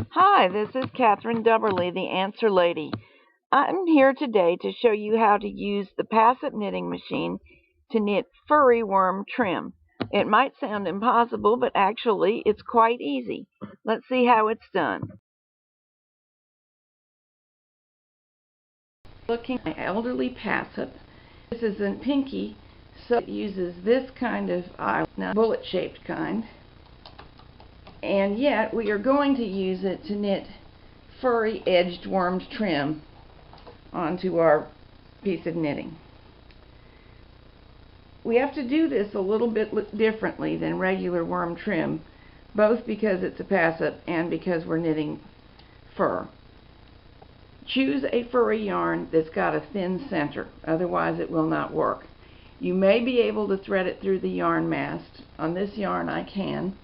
Hi, this is Catherine Dubberly, the Answer Lady. I'm here today to show you how to use the Passap knitting machine to knit furry worm trim. It might sound impossible, but actually it's quite easy. Let's see how it's done. Looking at my elderly Passap. This isn't pinky, so it uses this kind of eye, now bullet-shaped kind. And yet we are going to use it to knit furry edged wormed trim onto our piece of knitting. We have to do this a little bit differently than regular worm trim, both because it's a Passap and because we're knitting fur. Choose a furry yarn that's got a thin center, otherwise it will not work. You may be able to thread it through the yarn mast. On this yarn I can.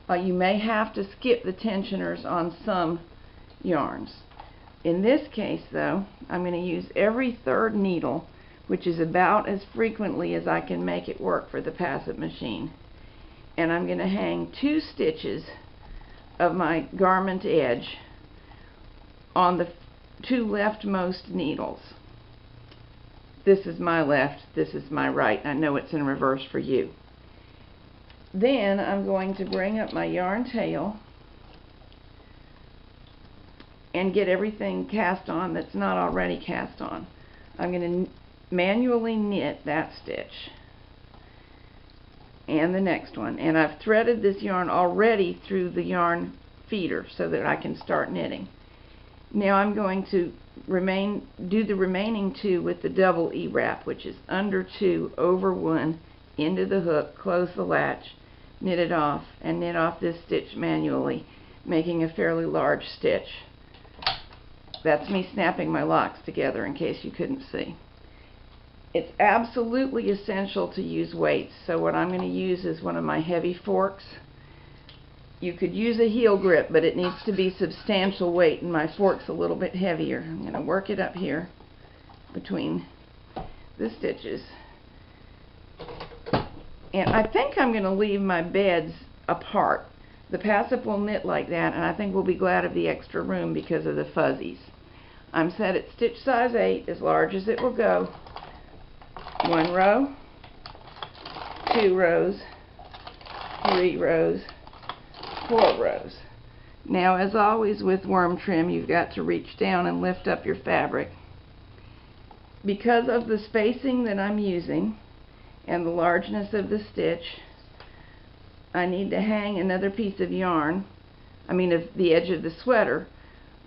You may have to skip the tensioners on some yarns. In this case, though, I'm going to use every third needle, which is about as frequently as I can make it work for the Passap machine. And I'm going to hang 2 stitches of my garment edge on the 2 leftmost needles. This is my left, this is my right. I know it's in reverse for you. Then I'm going to bring up my yarn tail and get everything cast on that's not already cast on. I'm going to manually knit that stitch and the next one, and I've threaded this yarn already through the yarn feeder so that I can start knitting. Now I'm going to do the remaining 2 with the double E-wrap, which is under 2, over 1, into the hook, close the latch, knit it off, and knit off this stitch manually, making a fairly large stitch. That's me snapping my locks together in case you couldn't see. It's absolutely essential to use weights, so what I'm going to use is one of my heavy forks. You could use a heel grip, but it needs to be substantial weight, and my fork's a little bit heavier. I'm going to work it up here between the stitches. And I think I'm going to leave my beds apart. The Passap will knit like that, and I think we'll be glad of the extra room because of the fuzzies. I'm set at stitch size 8, as large as it will go. 1 row, 2 rows, 3 rows, 4 rows. Now, as always with worm trim, you've got to reach down and lift up your fabric. Because of the spacing that I'm using and the largeness of the stitch, I need to hang another piece of yarn, of the edge of the sweater,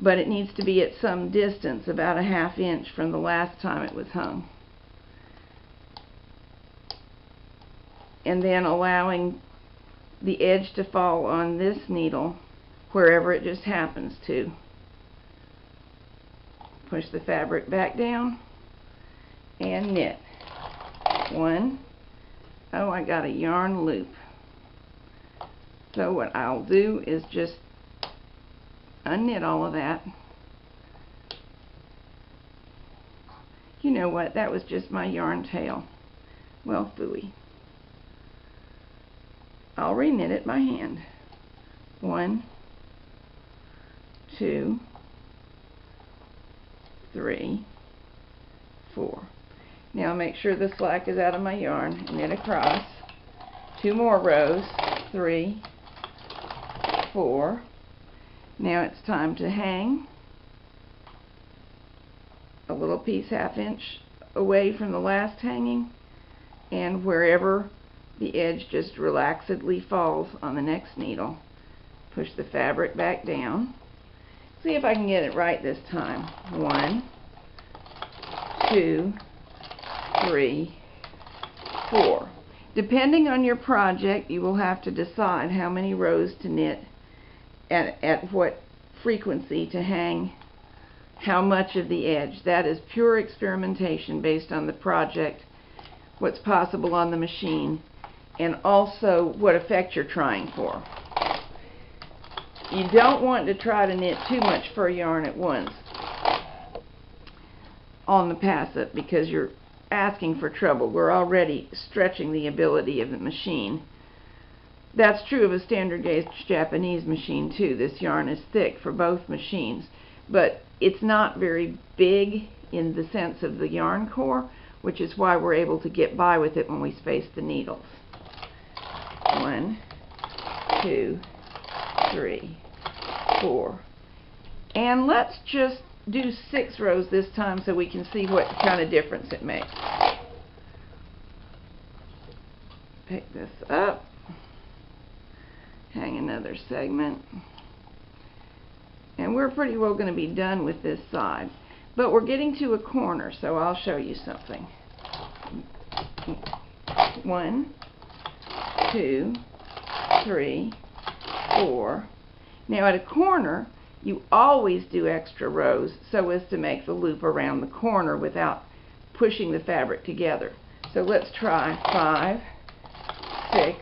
but it needs to be at some distance, about a ½ inch from the last time it was hung. And then allowing the edge to fall on this needle wherever it just happens to. Push the fabric back down and knit. 1. Oh, I got a yarn loop. So what I'll do is just unknit all of that. You know what? That was just my yarn tail. Well, phooey. I'll reknit it by hand. 1, 2, 3, 4. Now make sure the slack is out of my yarn and knit across. 2 more rows. 3, 4. Now it's time to hang a little piece ½ inch away from the last hanging, and wherever the edge just relaxedly falls on the next needle, push the fabric back down. See if I can get it right this time. 1, 2, 3, 4. Depending on your project, you will have to decide how many rows to knit, at what frequency to hang how much of the edge. That is pure experimentation based on the project, what's possible on the machine, and also what effect you're trying for. You don't want to try to knit too much fur yarn at once on the Passap because you're asking for trouble. We're already stretching the ability of the machine That's true of a standard gauge Japanese machine too. This yarn is thick for both machines, but it's not very big in the sense of the yarn core, which is why we're able to get by with it when we space the needles. 1, 2, 3, 4. And let's just do 6 rows this time so we can see what kind of difference it makes. Pick this up, hang another segment, and we're pretty well going to be done with this side. But we're getting to a corner, so I'll show you something. 1, 2, 3, 4. Now at a corner, you always do extra rows so as to make the loop around the corner without pushing the fabric together. So let's try 5, 6,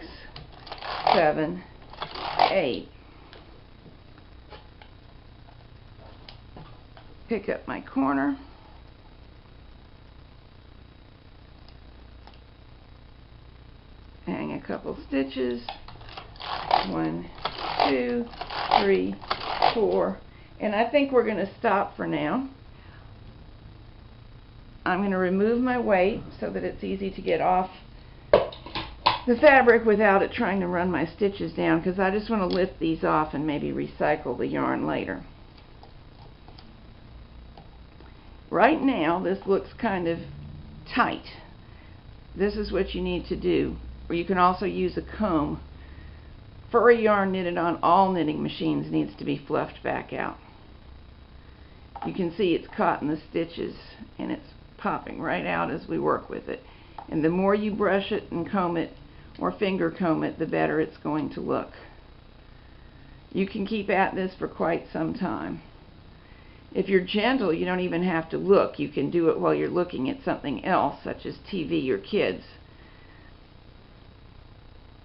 7, 8. Pick up my corner. Hang a couple stitches. 1, 2, 3, 4. And I think we're going to stop for now. I'm going to remove my weight so that it's easy to get off the fabric without it trying to run my stitches down, because I just want to lift these off and maybe recycle the yarn later. Right now this looks kind of tight. This is what you need to do. Or you can also use a comb. Furry yarn knitted on all knitting machines needs to be fluffed back out. You can see it's caught in the stitches and it's popping right out as we work with it. And the more you brush it and comb it or finger comb it, the better it's going to look. You can keep at this for quite some time. If you're gentle, you don't even have to look. You can do it while you're looking at something else, such as TV or kids,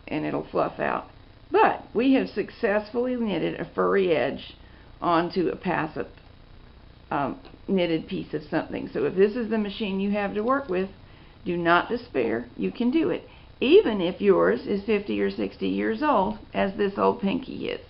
and it'll fluff out. But we have successfully knitted a furry edge onto a Passap knitted piece of something. So if this is the machine you have to work with, do not despair. You can do it, even if yours is 50 or 60 years old, as this old Pinky is.